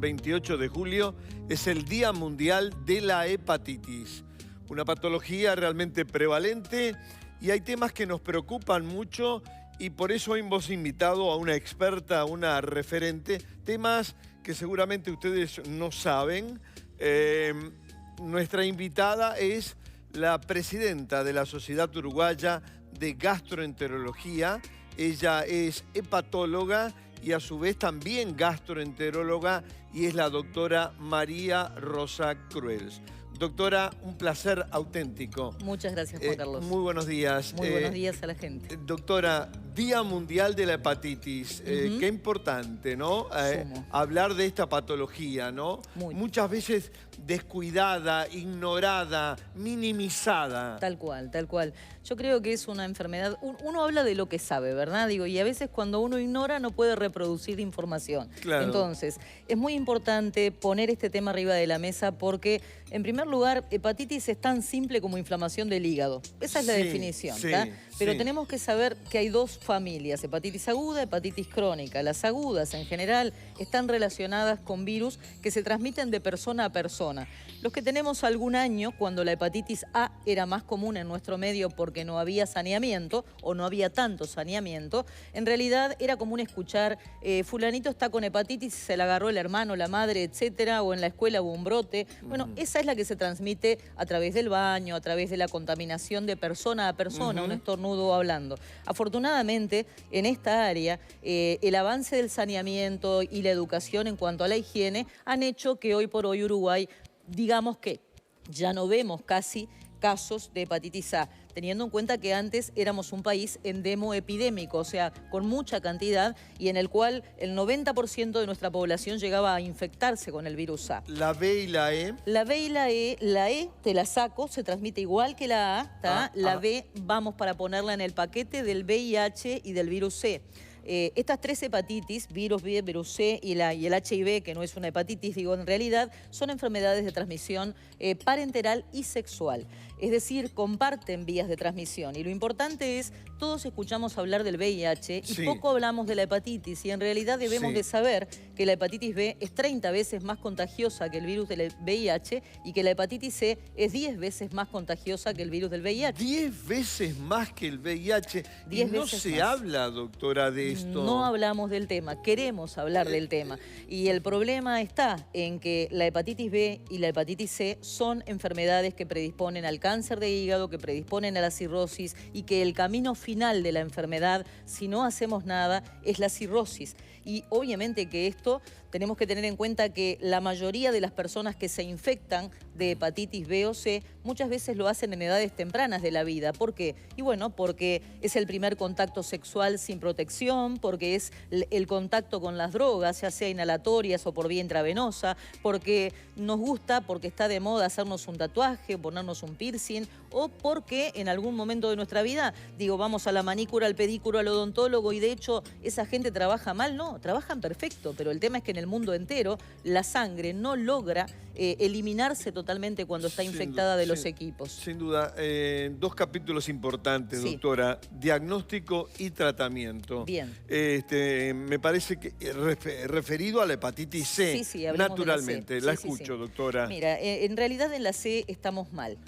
28 de julio, es el Día Mundial de la Hepatitis. Una patología realmente prevalente y hay temas que nos preocupan mucho y por eso hoy hemos invitado a una experta, a una referente, temas que seguramente ustedes no saben. Nuestra invitada es la presidenta de la Sociedad Uruguaya de Gastroenterología. Ella es hepatóloga y a su vez también gastroenteróloga y es la doctora María Rosa Cruels. Doctora, un placer auténtico. Muchas gracias, Juan Carlos. Muy buenos días. Muy buenos días a la gente. Doctora, Día Mundial de la Hepatitis. Qué importante, ¿no? Hablar de esta patología, ¿no? Muchas veces descuidada, ignorada, minimizada. Tal cual, tal cual. Yo creo que es una enfermedad... Uno habla de lo que sabe, ¿verdad? Y a veces cuando uno ignora no puede reproducir información. Claro. Entonces, es muy importante poner este tema arriba de la mesa porque, en primer lugar, hepatitis es tan simple como inflamación del hígado. Esa es la definición, ¿tá? Pero tenemos que saber que hay dos familias, hepatitis aguda, hepatitis crónica. Las agudas, en general, están relacionadas con virus que se transmiten de persona a persona. Los que tenemos algún año, cuando la hepatitis A era más común en nuestro medio porque no había saneamiento o no había tanto saneamiento, en realidad era común escuchar fulanito está con hepatitis, se la agarró el hermano, la madre, etcétera, o en la escuela hubo un brote. Bueno, esa es la que se transmite a través del baño, a través de la contaminación de persona a persona, un estornudo hablando. Afortunadamente, en esta área, el avance del saneamiento y la educación en cuanto a la higiene han hecho que hoy por hoy Uruguay, digamos que ya no vemos casi casos de hepatitis A, teniendo en cuenta que antes éramos un país endemo-epidémico, o sea, con mucha cantidad y en el cual el 90% de nuestra población llegaba a infectarse con el virus A. ¿La B y la E? La B y la E te la saco, se transmite igual que la A, ¿tá? La B vamos para ponerla en el paquete del VIH y del virus C. Estas tres hepatitis, virus B, virus C y el HIV, que no es una hepatitis, digo, en realidad son enfermedades de transmisión parenteral y sexual. Es decir, comparten vías de transmisión. Y lo importante es, todos escuchamos hablar del VIH y poco hablamos de la hepatitis. Y en realidad debemos de saber que la hepatitis B es 30 veces más contagiosa que el virus del VIH y que la hepatitis C es 10 veces más contagiosa que el virus del VIH. 10 veces más que el VIH. Y no se habla, doctora, de esto. No hablamos del tema, queremos hablar del tema. Y el problema está en que la hepatitis B y la hepatitis C son enfermedades que predisponen al cáncer de hígado, que predisponen a la cirrosis y que el camino final de la enfermedad, si no hacemos nada, es la cirrosis. Y obviamente que esto tenemos que tener en cuenta que la mayoría de las personas que se infectan de hepatitis B o C muchas veces lo hacen en edades tempranas de la vida. ¿Por qué? Y bueno, porque es el primer contacto sexual sin protección, porque es el contacto con las drogas, ya sea inhalatorias o por vía intravenosa, porque nos gusta, porque está de moda hacernos un tatuaje, ponernos un piercing, o porque en algún momento de nuestra vida, digo, vamos a la manicura, al pedicuro, al odontólogo y de hecho esa gente trabaja mal. No, trabajan perfecto, pero el tema es que en el mundo entero la sangre no logra eliminarse totalmente cuando está infectada de los equipos. Sin duda, dos capítulos importantes, doctora, diagnóstico y tratamiento. Bien. Me parece que referido a la hepatitis C, naturalmente. La escucho, doctora. Mira, en realidad en la C estamos mal.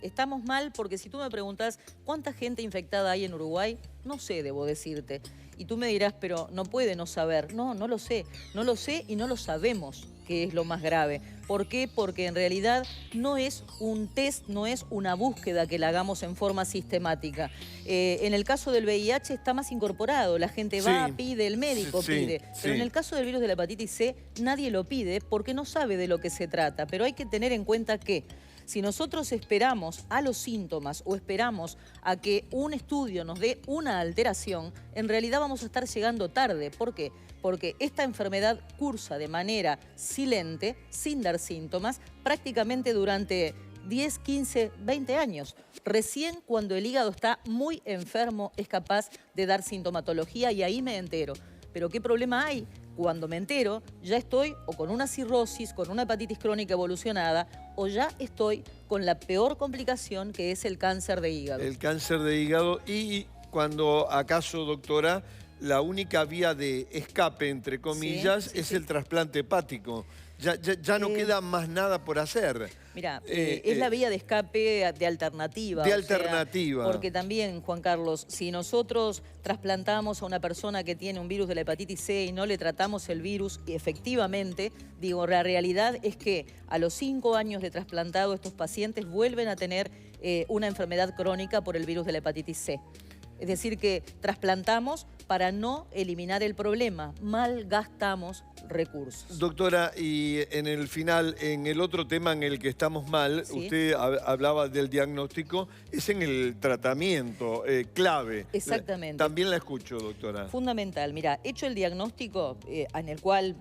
Estamos mal porque si tú me preguntas cuánta gente infectada hay en Uruguay, no sé, debo decirte. Y tú me dirás, pero no puede no saber. No, no lo sé. No lo sé y no lo sabemos, que es lo más grave. ¿Por qué? Porque en realidad no es un test, no es una búsqueda que la hagamos en forma sistemática. En el caso del VIH está más incorporado. La gente va, pide, el médico pide. Pero en el caso del virus de la hepatitis C, nadie lo pide porque no sabe de lo que se trata. Pero hay que tener en cuenta que si nosotros esperamos a los síntomas o esperamos a que un estudio nos dé una alteración, en realidad vamos a estar llegando tarde. ¿Por qué? Porque esta enfermedad cursa de manera silente, sin dar síntomas, prácticamente durante 10, 15, 20 años. Recién cuando el hígado está muy enfermo es capaz de dar sintomatología y ahí me entero. Pero ¿qué problema hay? Cuando me entero, ya estoy o con una cirrosis, con una hepatitis crónica evolucionada, o ya estoy con la peor complicación que es el cáncer de hígado. El cáncer de hígado y cuando acaso, doctora, la única vía de escape, entre comillas, es el trasplante hepático. Ya no queda más nada por hacer. Mira, es la vía de escape de alternativa. De alternativa. Porque también, Juan Carlos, si nosotros trasplantamos a una persona que tiene un virus de la hepatitis C y no le tratamos el virus, y efectivamente, digo, la realidad es que a los 5 años de trasplantado estos pacientes vuelven a tener una enfermedad crónica por el virus de la hepatitis C. Es decir, que trasplantamos para no eliminar el problema, malgastamos recursos. Doctora, y en el final, en el otro tema en el que estamos mal, usted hablaba del diagnóstico, es en el tratamiento clave. Exactamente. También la escucho, doctora. Fundamental. Mira, hecho el diagnóstico, en el cual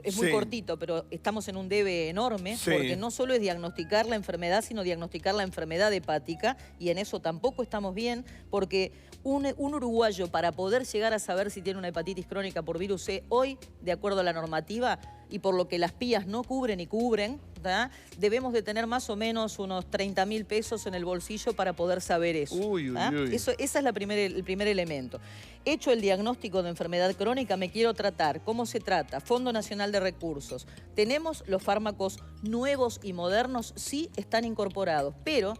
es muy cortito, pero estamos en un debe enorme, porque no solo es diagnosticar la enfermedad, sino diagnosticar la enfermedad hepática, y en eso tampoco estamos bien, porque un uruguayo, para poder llegar a saber si tiene una hepatitis crónica por virus C, hoy, de acuerdo a la normativa, y por lo que las PIAs no cubren y cubren, ¿tá? Debemos de tener más o menos unos 30.000 pesos en el bolsillo para poder saber eso. Ese es el primer elemento. Hecho el diagnóstico de enfermedad crónica, me quiero tratar. ¿Cómo se trata? Fondo Nacional de Recursos. ¿Tenemos los fármacos nuevos y modernos? Sí, están incorporados. Pero,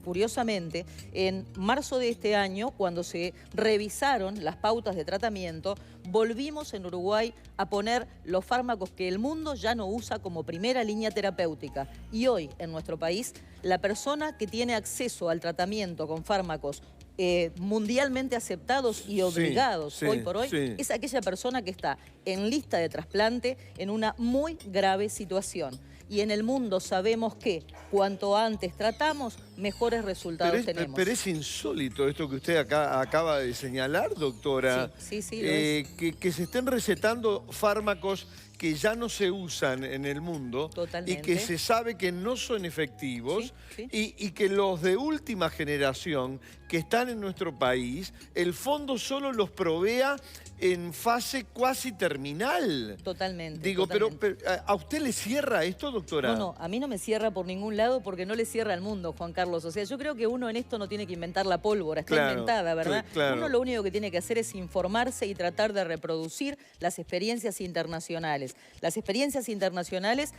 curiosamente, en marzo de este año, cuando se revisaron las pautas de tratamiento, volvimos en Uruguay a poner los fármacos que el mundo ya no usa como primera línea terapéutica. Y hoy, en nuestro país, la persona que tiene acceso al tratamiento con fármacos mundialmente aceptados y obligados hoy por hoy, es aquella persona que está en lista de trasplante en una muy grave situación. Y en el mundo sabemos que cuanto antes tratamos, mejores resultados tenemos. Pero es insólito esto que usted acaba de señalar, doctora. Sí, que se estén recetando fármacos que ya no se usan en el mundo. Totalmente. Y que se sabe que no son efectivos y que los de última generación que están en nuestro país, el fondo solo los provea en fase cuasi terminal. Totalmente. Digo, pero ¿a usted le cierra esto, doctora? No, a mí no me cierra por ningún lado porque no le cierra al mundo, Juan Carlos. O sea, yo creo que uno en esto no tiene que inventar la pólvora, está inventada, ¿verdad? Uno lo único que tiene que hacer es informarse y tratar de reproducir las experiencias internacionales. Las experiencias internacionales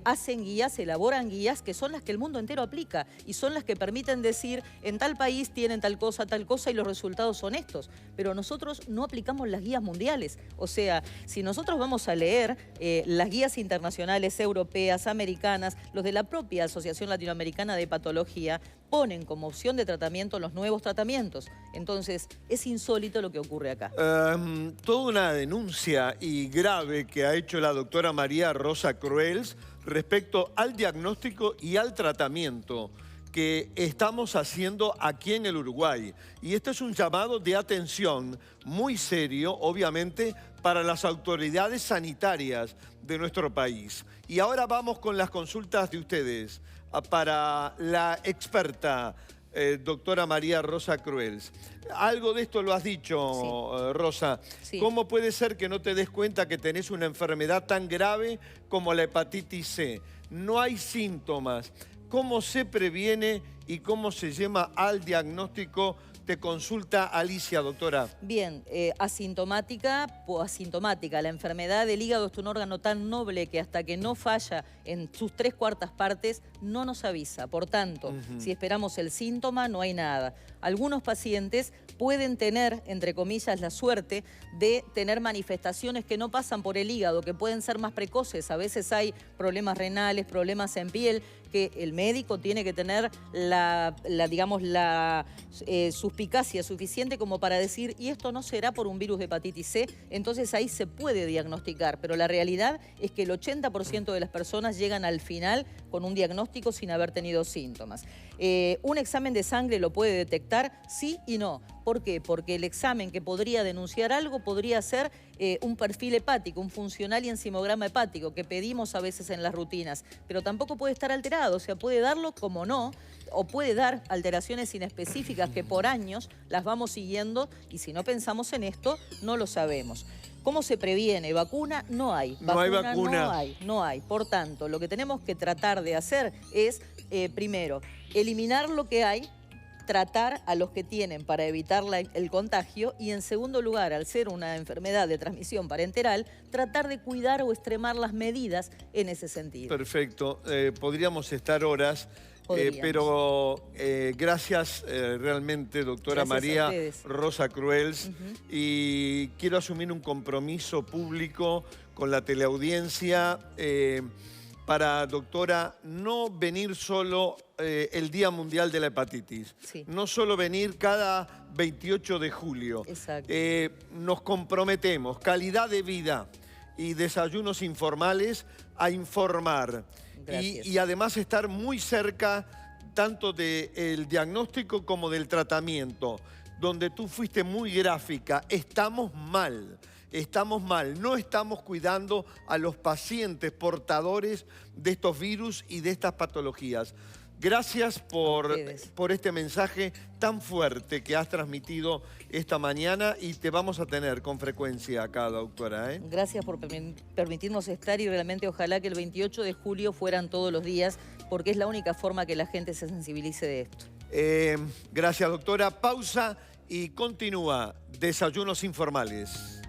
hacen guías, elaboran guías que son las que el mundo entero aplica y son las que permiten decir en tal país tienen tal cosa y los resultados son estos. Pero nosotros no aplicamos las guías mundiales. O sea, si nosotros vamos a leer las guías internacionales, europeas, americanas, los de la propia Asociación Latinoamericana de Hepatología, ponen como opción de tratamiento los nuevos tratamientos. Entonces, es insólito lo que ocurre acá. Toda una denuncia y grave que ha hecho la doctora María Rosa Cruels respecto al diagnóstico y al tratamiento que estamos haciendo aquí en el Uruguay. Y este es un llamado de atención muy serio, obviamente, para las autoridades sanitarias de nuestro país. Y ahora vamos con las consultas de ustedes para la experta doctora María Rosa Cruels. Algo de esto lo has dicho, Rosa. ¿Cómo puede ser que no te des cuenta que tenés una enfermedad tan grave como la hepatitis C? No hay síntomas. ¿Cómo se previene y cómo se llama al diagnóstico? Te consulta Alicia, doctora. Bien, asintomática o asintomática. La enfermedad del hígado es un órgano tan noble que hasta que no falla en sus 3/4 partes no nos avisa. Por tanto, si esperamos el síntoma, no hay nada. Algunos pacientes pueden tener, entre comillas, la suerte de tener manifestaciones que no pasan por el hígado, que pueden ser más precoces. A veces hay problemas renales, problemas en piel, que el médico tiene que tener la suspicacia suficiente como para decir, y esto no será por un virus de hepatitis C, entonces ahí se puede diagnosticar. Pero la realidad es que el 80% de las personas llegan al final con un diagnóstico sin haber tenido síntomas. Un examen de sangre lo puede detectar, sí y no. ¿Por qué? Porque el examen que podría denunciar algo podría ser un perfil hepático, un funcional y enzimograma hepático que pedimos a veces en las rutinas, pero tampoco puede estar alterado, o sea, puede darlo como no, o puede dar alteraciones inespecíficas que por años las vamos siguiendo y si no pensamos en esto, no lo sabemos. ¿Cómo se previene? ¿Vacuna? No hay. No hay vacuna. No hay. Por tanto, lo que tenemos que tratar de hacer es, primero, eliminar lo que hay tratar a los que tienen para evitar el contagio y en segundo lugar, al ser una enfermedad de transmisión parenteral, tratar de cuidar o extremar las medidas en ese sentido. Perfecto. Podríamos estar horas, pero gracias realmente, doctora María Rosa Cruels. Y quiero asumir un compromiso público con la teleaudiencia para, doctora, no venir solo el Día Mundial de la Hepatitis. Sí. No solo venir cada 28 de julio. Exacto. Nos comprometemos, calidad de vida y desayunos informales, a informar. Y además estar muy cerca tanto del diagnóstico como del tratamiento, donde tú fuiste muy gráfica. Estamos mal. Estamos mal, no estamos cuidando a los pacientes portadores de estos virus y de estas patologías. Gracias por este mensaje tan fuerte que has transmitido esta mañana y te vamos a tener con frecuencia acá, doctora. Gracias por permitirnos estar y realmente ojalá que el 28 de julio fueran todos los días, porque es la única forma que la gente se sensibilice de esto. Gracias, doctora. Pausa y continúa Desayunos Informales.